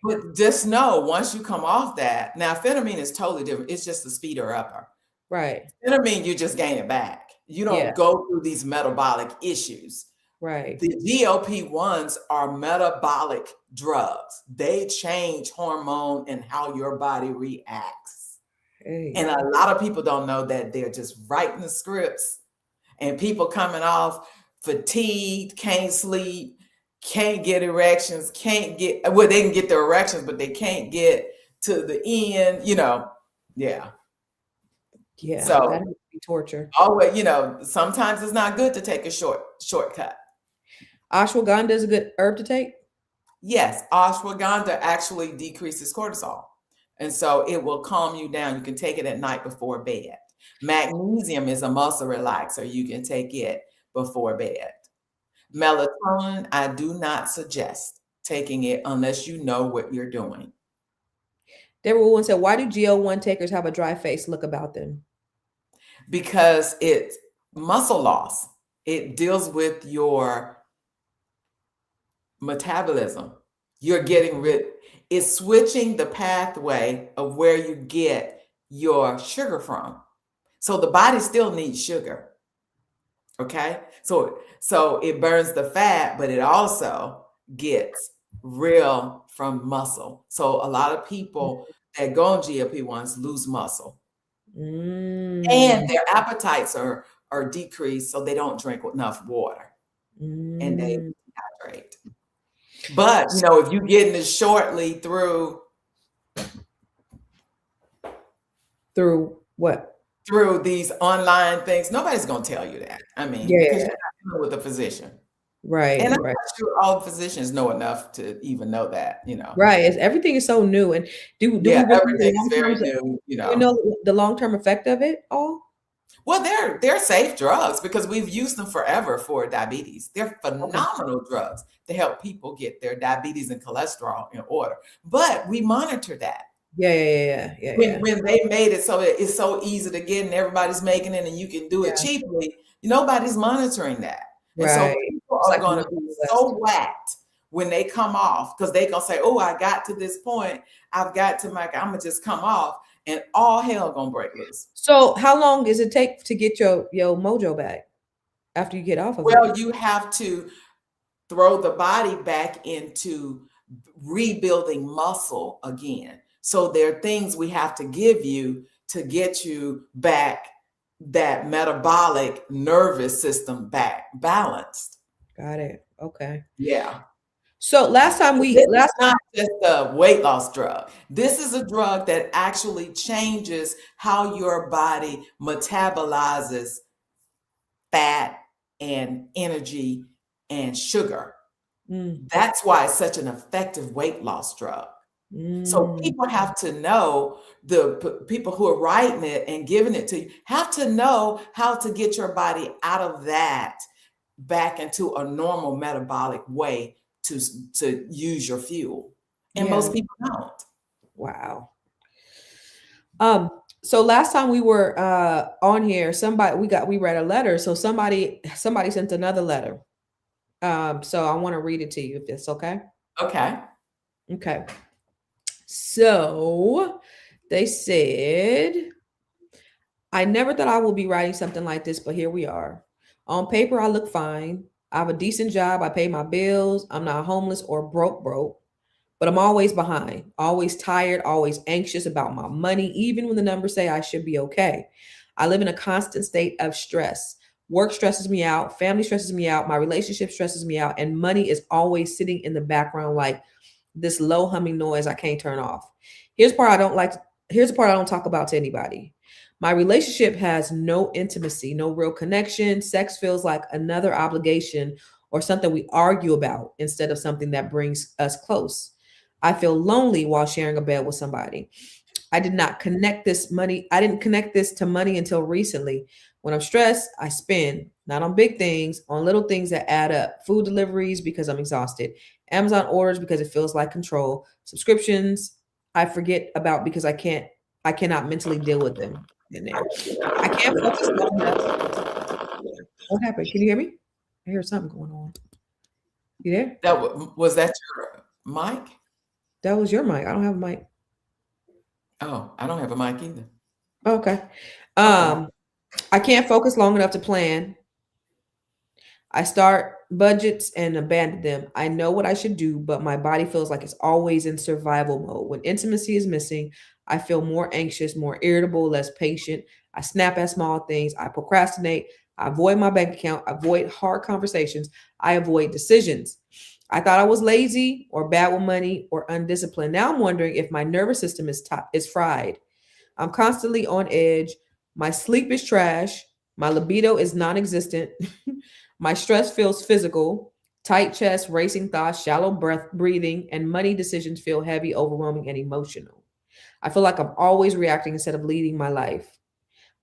But just know once you come off that, now phentermine is totally different. It's just a speeder upper. Right. Phentermine, you just gain it back. You Yeah, don't go through these metabolic issues. right. The GLP-1s are metabolic drugs. They change hormone and how your body reacts. And Hey. a lot of people don't know that. They're just writing the scripts, and people coming off fatigued, can't sleep, can't get erections, can't get, well, they can get their erections, but they can't get to the end, Yeah. Yeah, So that would be torture. always, sometimes it's not good to take a shortcut. Ashwagandha is a good herb to take. Yes, ashwagandha actually decreases cortisol. And so it will calm you down. You can take it at night before bed. Magnesium is a muscle relaxer. You can take it before bed. Melatonin, I do not suggest taking it unless you know what you're doing, Deborah Wood said, why do GL1 takers have a dry face look about them? because it's muscle loss. It deals with your metabolism. You're getting rid, it's switching the pathway of where you get your sugar from. So the body still needs sugar. Okay. So it burns the fat, but it also gets real from muscle. So a lot of people that go on GLP-1s lose muscle. And Mm, their appetites are decreased, so they don't drink enough water and they mm. dehydrate. But if you getting it shortly through Through what? these online things, nobody's gonna tell you that. I mean, Yeah, because you're not dealing with a physician. And right, I'm right. not sure all physicians know enough to even know that. Right. Everything is so new. And do we Yeah, really everything is very new. do we know the long-term effect of it all? Well, they're safe drugs because we've used them forever for diabetes. They're Okay. phenomenal drugs to help people get their diabetes and cholesterol in order. But we monitor that. Yeah. When they made it so it's so easy to get and everybody's making it and you can do it Yeah. cheaply, nobody's monitoring that. And so Right. people It's are like the going to Wild be West. so whacked when they come off because they going to say, oh, I got to this point. I've got to I'm going to just come off and all hell going to break loose. So how long does it take to get your mojo back after you get off of it? Well, you have to throw the body back into rebuilding muscle again. So there are things we have to give you to get you back, that metabolic nervous system back balanced. Got it. Okay. Yeah. So last time This is not just a weight loss drug. This is a drug that actually changes how your body metabolizes fat and energy and sugar. That's why it's such an effective weight loss drug. So people have to know, the people who are writing it and giving it to you have to know how to get your body out of that back into a normal metabolic way to use your fuel. And Yeah. most people don't. Wow. So last time we were on here, we read a letter. So somebody sent another letter. So I want to read it to you if that's okay. Okay. Okay. So they said, I never thought I would be writing something like this, but here we are. On paper, I look fine. I have a decent job. I pay my bills. I'm not homeless or broke, but I'm always behind, always tired, always anxious about my money, even when the numbers say I should be okay. I live in a constant state of stress. Work stresses me out, family stresses me out, my relationship stresses me out, and money is always sitting in the background like this low humming noise I can't turn off. Here's the part I don't like. Here's the part I don't talk about to anybody. My relationship has no intimacy, no real connection. Sex feels like another obligation or something we argue about instead of something that brings us close. I feel lonely while sharing a bed with somebody. I did not connect this money. I didn't connect this to money until recently. When I'm stressed, I spend not on big things, on little things that add up. Food deliveries because I'm exhausted. Amazon orders because it feels like control. Subscriptions I forget about because I cannot mentally deal with them in there. I can't focus long enough. What happened? Can you hear me? I hear something going on. You there? Was that your mic? That was your mic. I don't have a mic. Oh, I don't have a mic either. Okay. Okay. I can't focus long enough to plan. I start budgets and abandon them. I know what I should do, but my body feels like it's always in survival mode. When intimacy is missing, I feel more anxious, more irritable, less patient. I snap at small things. I procrastinate. I avoid my bank account. I avoid hard conversations. I avoid decisions. I thought I was lazy or bad with money or undisciplined. Now I'm wondering if my nervous system is fried. I'm constantly on edge. My sleep is trash. My libido is non existent. My stress feels physical. Tight chest, racing thoughts, shallow breath, breathing, and money decisions feel heavy, overwhelming, and emotional. I feel like I'm always reacting instead of leading my life.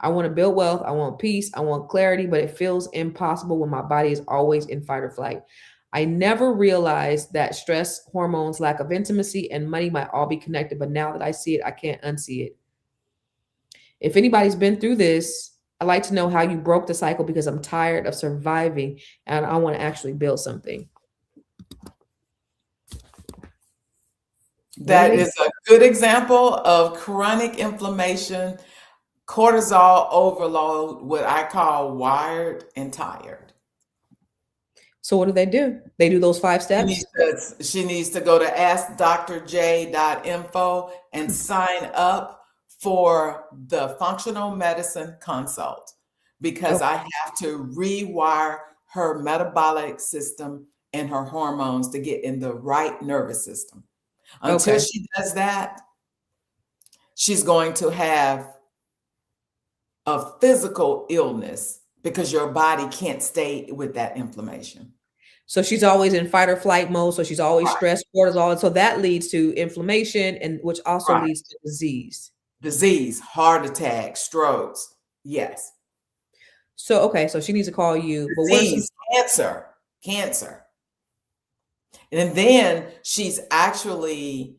I want to build wealth. I want peace. I want clarity, but it feels impossible when my body is always in fight or flight. I never realized that stress, hormones, lack of intimacy, and money might all be connected, but now that I see it, I can't unsee it. If anybody's been through this, I'd like to know how you broke the cycle because I'm tired of surviving and I want to actually build something. That is a good example of chronic inflammation, cortisol overload, what I call wired and tired. So what do? They do those 5 steps? She needs to go to askdrj.info and sign up for the functional medicine consult because I have to rewire her metabolic system and her hormones to get in the right nervous system. Until she does that, she's going to have a physical illness because your body can't stay with that inflammation. So she's always in fight or flight mode. So she's always stressed, cortisol. And so that leads to inflammation, and which also leads to disease, heart attack, strokes. Yes. So, okay. So she needs to call you. Disease, cancer. And then she's actually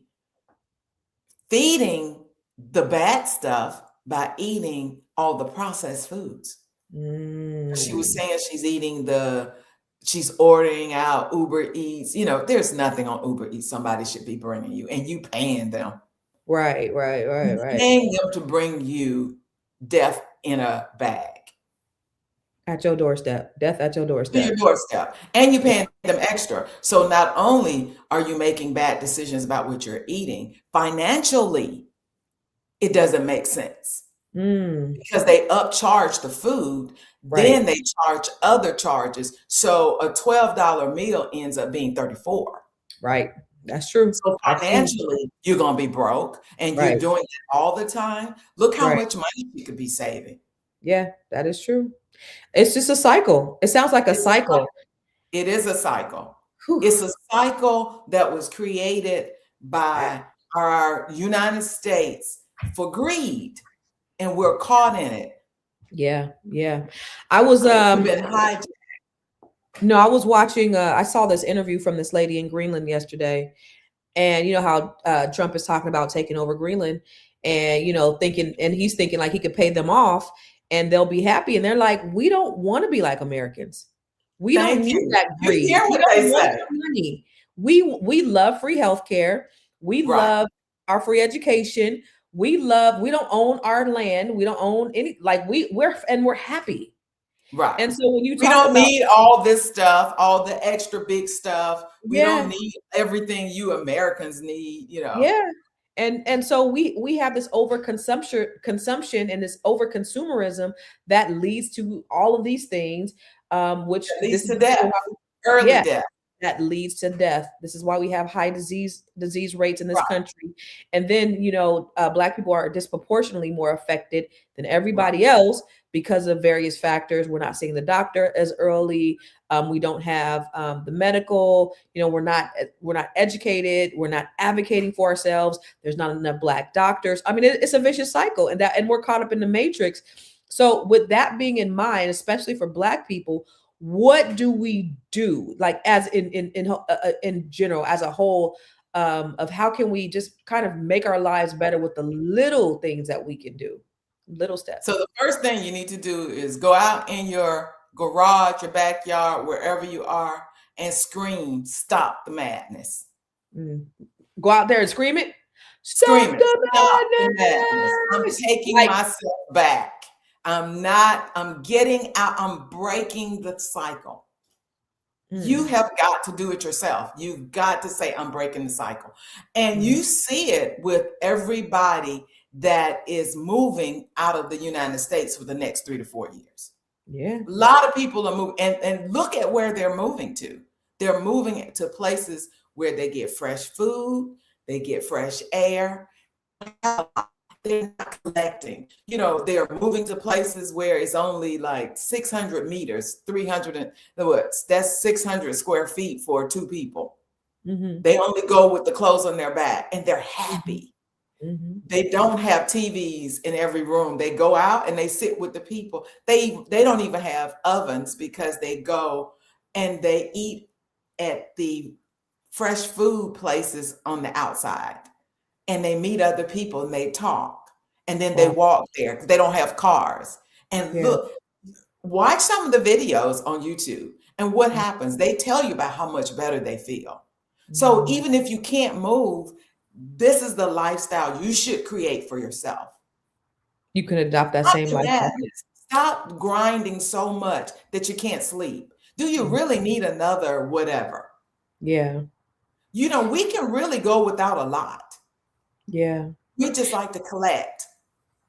feeding the bad stuff by eating all the processed foods. She was saying she's ordering out Uber Eats. You know, there's nothing on Uber Eats somebody should be bringing you, and you paying them. Right. Paying them to bring you death in a bag. At your doorstep. Death at your doorstep. To your doorstep. And you're paying them extra. So not only are you making bad decisions about what you're eating, financially, it doesn't make sense. Because they upcharge the food, then they charge other charges. So a $12 meal ends up being $34. Right. That's true. So financially, you're going to be broke and you're doing it all the time. Look how much money you could be saving. Yeah, that is true. It's just a cycle. It sounds like a cycle. It is a cycle. Whew. It's a cycle that was created by our United States for greed, and we're caught in it. Yeah. I was No, I was watching. I saw this interview from this lady in Greenland yesterday, and you know how Trump is talking about taking over Greenland, and he's thinking like he could pay them off and they'll be happy, and they're like, we don't want to be like Americans. We don't need that greed. You hear what they say. Money. We love free healthcare. We love our free education. We don't own our land. We don't own any, like we're happy. Right. And so when you we don't need all this stuff, all the extra big stuff. We don't need everything you Americans need, Yeah. And so we have this consumption and this over consumerism that leads to all of these things, which leads to death. Early death. That leads to death. This is why we have high disease rates in this country. And then, Black people are disproportionately more affected than everybody else because of various factors. We're not seeing the doctor as early. We don't have the medical. We're not educated. We're not advocating for ourselves. There's not enough Black doctors. I mean, it's a vicious cycle, and we're caught up in the matrix. So, with that being in mind, especially for Black people, what do we do, like as in general, as a whole, of how can we just kind of make our lives better with the little things that we can do, little steps. So the first thing you need to do is go out in your garage, your backyard, wherever you are, and scream, "Stop the madness." Mm. Go out there and scream it. Scream Stop it. the Stop the madness. I'm madness. taking Like, myself back. I'm getting out. I'm breaking the cycle. You mm, have got to do it yourself. You've got to say, "I'm breaking the cycle." And mm, you see it with everybody that is moving out of the United States for the next 3 to 4 years. yeah, A lot of people are moving, and look at where they're moving to. They're moving to places where they get fresh food, they get fresh air. They're not collecting. They're moving to places where it's only like 600 meters, 300 and that's 600 square feet for two people. mm-hmm, They only go with the clothes on their back, and they're mm-hmm, happy. mm-hmm, They don't have TVs in every room. They go out and they sit with the people. They don't even have ovens, because they go and they eat at the fresh food places on the outside, and they meet other people and they talk, and then they wow, walk there. They don't have cars. And yeah, look, watch some of the videos on YouTube, and what happens, they tell you about how much better they feel. So mm. even if you can't move, this is the lifestyle you should create for yourself. You can adopt that Stop same the lifestyle. madness. Stop grinding so much that you can't sleep. Do you Mm, really need another whatever? yeah, We can really go without a lot. yeah, We just like to collect.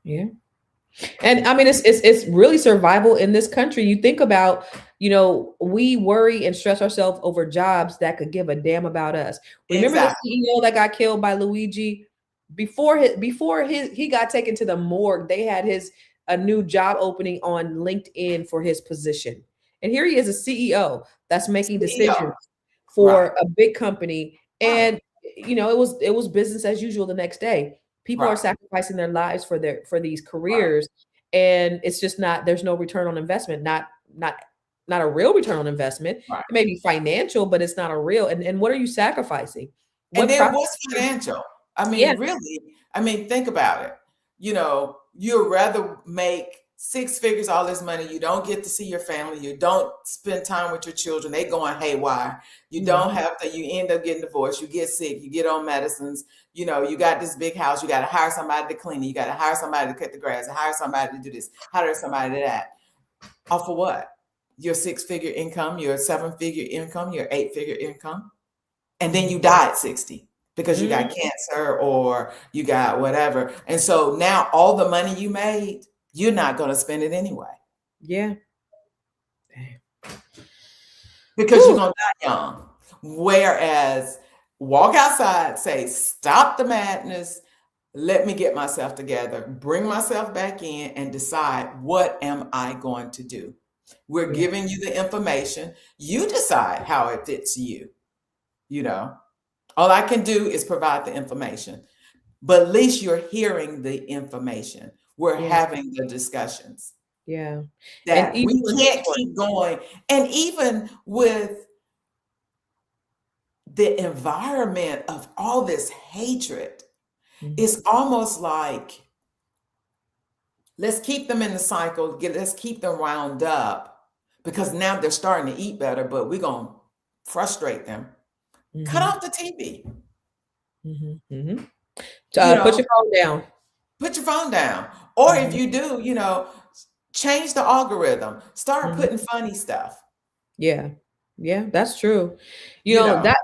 yeah. And I mean, it's really survival in this country. You think about, we worry and stress ourselves over jobs that could give a damn about us. Remember the Exactly. CEO that got killed by Luigi? Before he got taken to the morgue, they had a new job opening on LinkedIn for his position. And here he is, a CEO that's making CEO. decisions Right. for a big company. Right. And it was business as usual the next day. People are Right. sacrificing their lives for these Right. careers, and it's just not, there's no return on investment, not not a real return on investment. Right. It may be financial, but it's not a real. And what are you sacrificing? And What then profit? what's financial? I Yeah. mean, really, think about it. You'd rather make six figures, all this money. You don't get to see your family. You don't spend time with your children. They going haywire. You Mm, don't have to, you end up getting divorced. You get sick. You get on medicines. You got this big house. You got to hire somebody to clean it. You got to hire somebody to cut the grass, hire somebody to do this, hire somebody to that. All for what? Your six-figure income, your seven-figure income, your eight-figure income. And then you die at 60 because you got mm, cancer or you got whatever. And so now all the money you made, you're not going to spend it anyway, yeah. because you're Whew. going to die young. Whereas walk outside, say, "Stop the madness. Let me get myself together, bring myself back in, and decide, what am I going to do?" We're Yeah. giving you the information. You decide how it fits you. You know, all I can do is provide the information, but at least you're hearing the information. We're Yeah. having the discussions Yeah. And that even we with can't mentors. keep going. And even with the environment of all this hatred, Mhm. it's almost like, let's keep them in the cycle, let's keep them wound up, because now they're starting to eat better, but we're going to frustrate them. Cut Mhm. off the TV, Mhm. Mhm. you Put know, your phone down. put your phone down. Or if Mhm. you do, change the algorithm. Start Mhm. putting funny stuff. Yeah. Yeah, that's true. You know, That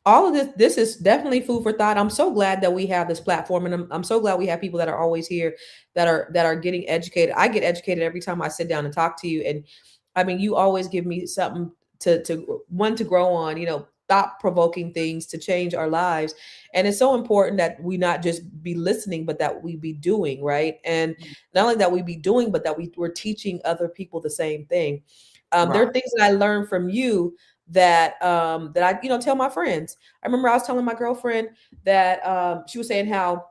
all of this is definitely food for thought. I'm so glad that we have this platform, and I'm so glad we have people that are always here, that are getting educated. I get educated every time I sit down and talk to you. And I mean, you always give me something to one to grow on. thought-provoking things to change our lives. And it's so important that we not just be listening, but that we be doing, right? And not only that we be doing, but that we're teaching other people the same thing. There Right. are things that I learned from you that that I, tell my friends. I remember I was telling my girlfriend that she was saying how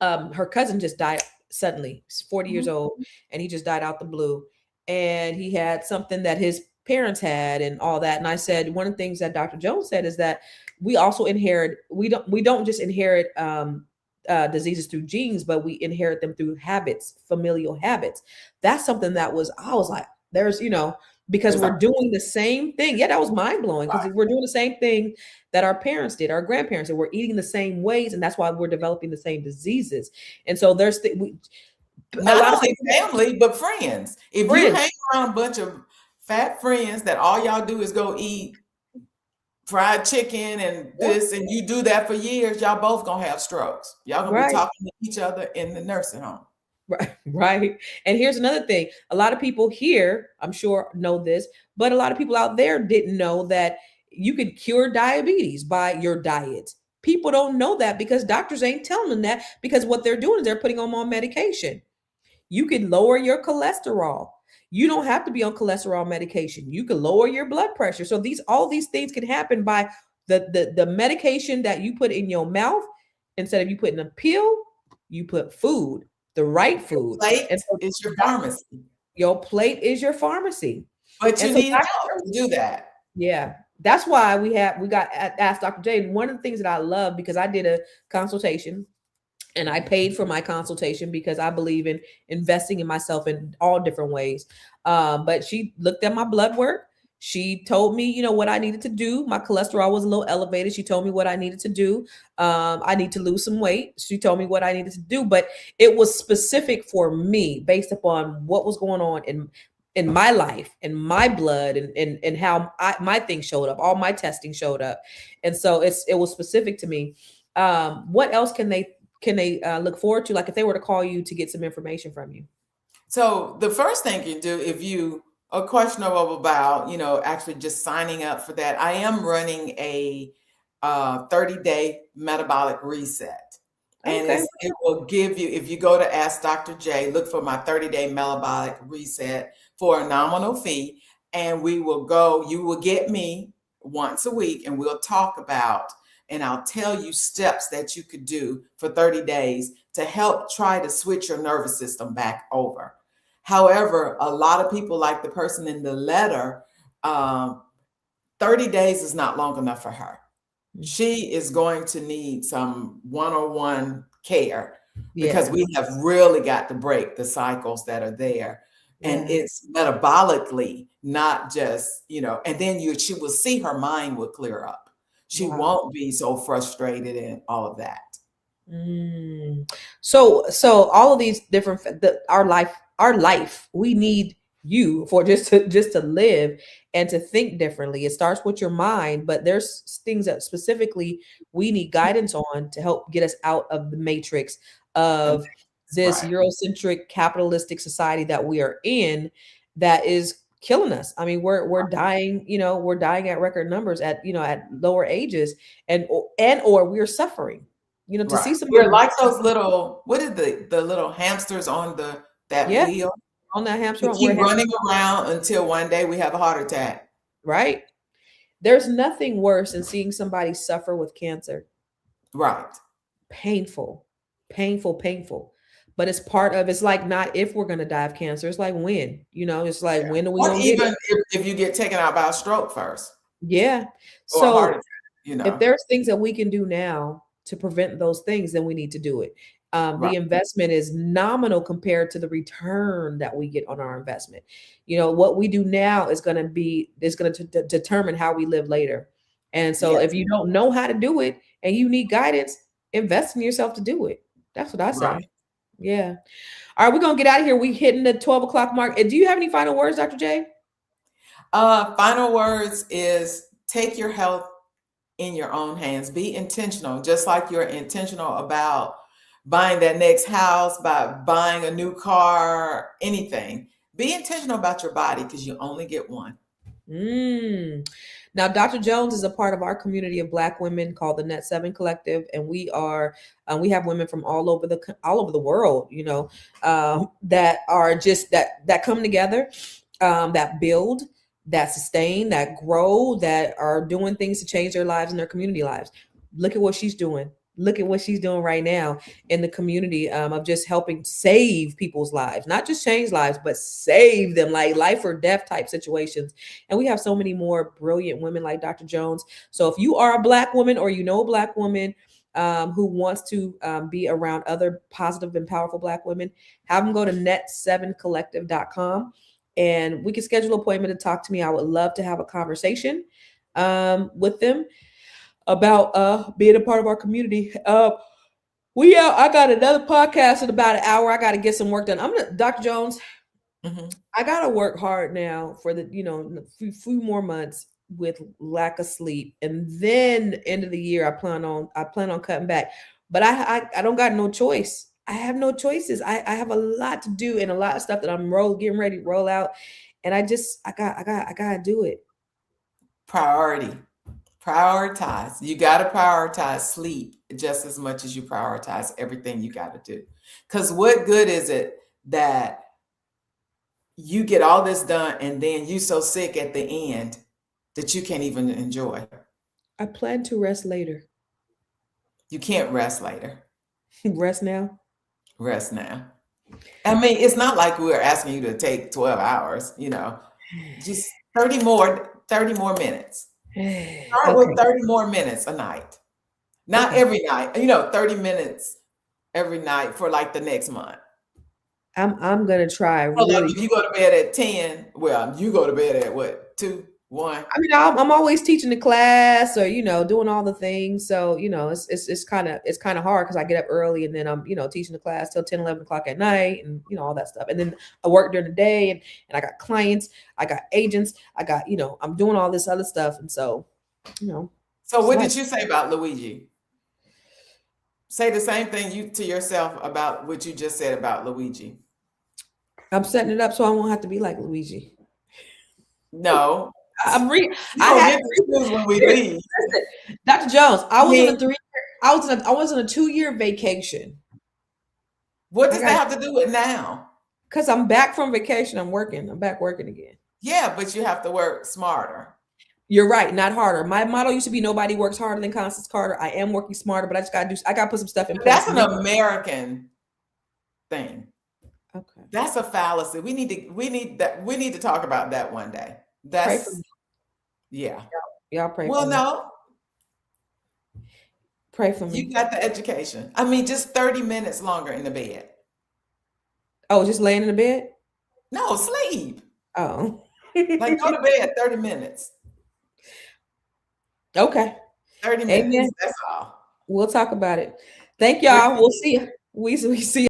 her cousin just died suddenly. He's 40 years Mhm. old, and he just died out the blue. And he had something that his parents had and all that. And I said, one of the things that Dr. Jones said is that we also inherit, we don't just inherit diseases through genes, but we inherit them through habits, familial habits. That's something that I was like, there's, because It's we're like, doing the same thing. Yeah, that was mind blowing because right. we're doing the same thing that our parents did, our grandparents, and we're eating the same ways, and that's why we're developing the same diseases. And so a Not lot of only people, family, but friends. If you friends, hang around a bunch of fat friends that all y'all do is go eat fried chicken and yeah, this, and you do that for years, y'all both gonna have strokes. Y'all gonna be right, talking to each other in the nursing home. right, right. And here's another thing: a lot of people here, I'm sure, know this, but a lot of people out there didn't know that you could cure diabetes by your diet. People don't know that because doctors ain't telling them that, because what they're doing is they're putting them on medication. You can lower your cholesterol. You don't have to be on cholesterol medication. You can lower your blood pressure. So all these things can happen by the medication that you put in your mouth. Instead of you putting a pill, you put food, the right Your food. And plate so is your pharmacy, your plate is your pharmacy. but And you so need help to do that. yeah, that's why we got asked Dr. J. One of the things that I love, because I did a consultation and I paid for my consultation because I believe in investing in myself in all different ways. But she looked at my blood work. She told me, what I needed to do. My cholesterol was a little elevated. She told me what I needed to do. I need to lose some weight. She told me what I needed to do, but it was specific for me based upon what was going on in my life, in my blood, and how my things showed up. All my testing showed up, and so it was specific to me. What else can they look forward to, like if they were to call you to get some information from you? So the first thing you do if you are questionable about, actually just signing up for that, I am running a 30-day metabolic reset. And Okay. it will give you, if you go to Ask Dr. J, look for my 30-day metabolic reset for a nominal fee. And you will get me once a week and we'll talk about, and I'll tell you steps that you could do for 30 days to help try to switch your nervous system back over. However, a lot of people, like the person in the letter, um, 30 days is not long enough for her. She is going to need some one-on-one care because Yeah. we have really got to break the cycles that are there. And Yeah. it's metabolically, not just, and then she will see her mind will clear up. She Wow. won't be so frustrated and all of that. Mm. So all of these different our life, we need you for just to live and to think differently. It starts with your mind, but there's things that specifically we need guidance on to help get us out of the matrix And of that's this right. Eurocentric capitalistic society that we are in, that is killing us. I mean, we're dying, we're dying at record numbers at lower ages, and or we're suffering. To Right. see We're somebody, like those little, what is the little hamsters on that yeah, wheel? on that hamster We wheel, keep running around until one day we have a heart attack. right? There's nothing worse than seeing somebody suffer with cancer. Right. Painful, painful, painful. But it's like not if we're gonna die of cancer. It's like when, it's like Yeah. when are we Or gonna get it? even if you get taken out by a stroke first Yeah. or a heart So attack, if there's things that we can do now to prevent those things, then we need to do it. Right. The investment is nominal compared to the return that we get on our investment. What we do now is going to determine how we live later. And so if Yes. you don't know how to do it and you need guidance, invest in yourself to do it. That's what I Right. say. Yeah. All right, we're gonna get out of here. We hitting the 12 o'clock mark. Do you have any final words, Dr. J? Final words is take your health in your own hands. Be intentional, just like you're intentional about buying that next house, by buying a new car, anything. Be intentional about your body because you only get one. Mm. Now, Dr. Jones is a part of our community of Black women called the Net Seven Collective, and we have women from all over the world, that are just that come together, that build, that sustain, that grow, that are doing things to change their lives and their community lives. Look at what she's doing. Look at what she's doing right now in the community, of just helping save people's lives, not just change lives, but save them, like life or death type situations. And we have so many more brilliant women like Dr. Jones. So if you are a Black woman or you know a Black woman, who wants to be around other positive and powerful Black women, have them go to net7collective.com and we can schedule an appointment to talk to me. I would love to have a conversation with them about being a part of our community. I got another podcast in about an hour. I got to get some work done. Dr. Jones. Mm-hmm. I gotta work hard now for the few more months with lack of sleep, and then end of the year I plan on cutting back. But I don't got no choice. I have no choices. I have a lot to do and a lot of stuff that I'm getting ready to roll out, and I gotta do it. Prioritize. You got to prioritize sleep just as much as you prioritize everything you got to do. Because what good is it that you get all this done and then you so sick at the end that you can't even enjoy? I plan to rest later. You can't rest later. Rest now. Rest now. I mean, it's not like we're asking you to take 12 hours, just 30 more minutes. Start with 30 more minutes a night. Not every night, 30 minutes every night for like the next month. I'm gonna try. Well, really. If you go to bed at 10, well, you go to bed at what, 2, 1? I mean, I'm always teaching the class or doing all the things. So it's kind of hard because I get up early and then I'm teaching the class till 10, 11 o'clock at night and all that stuff. And then I work during the day and I got clients, I got agents, I got I'm doing all this other stuff. And so So what did you say about Luigi? Say the same thing to yourself about what you just said about Luigi. I'm setting it up so I won't have to be like Luigi. No. I'm reading. I get to choose when we leave. Dr. Jones, I was on a 2-year vacation. What does that have to do with now? Because I'm back from vacation. I'm back working again. Yeah, but you have to work smarter. You're right, not harder. My motto used to be nobody works harder than Constance Carter. I am working smarter, but I gotta put some stuff in place. That's an American thing. Okay. That's a fallacy. We need to talk about that one day. Pray for me. Yeah. Y'all pray for me. Well, no. Pray for me. You got the education. I mean, just 30 minutes longer in the bed. Oh, just laying in the bed? No, sleep. Oh. Like go to bed 30 minutes. Okay. 30 minutes. Amen. That's all. We'll talk about it. Thank y'all. We'll see you. We see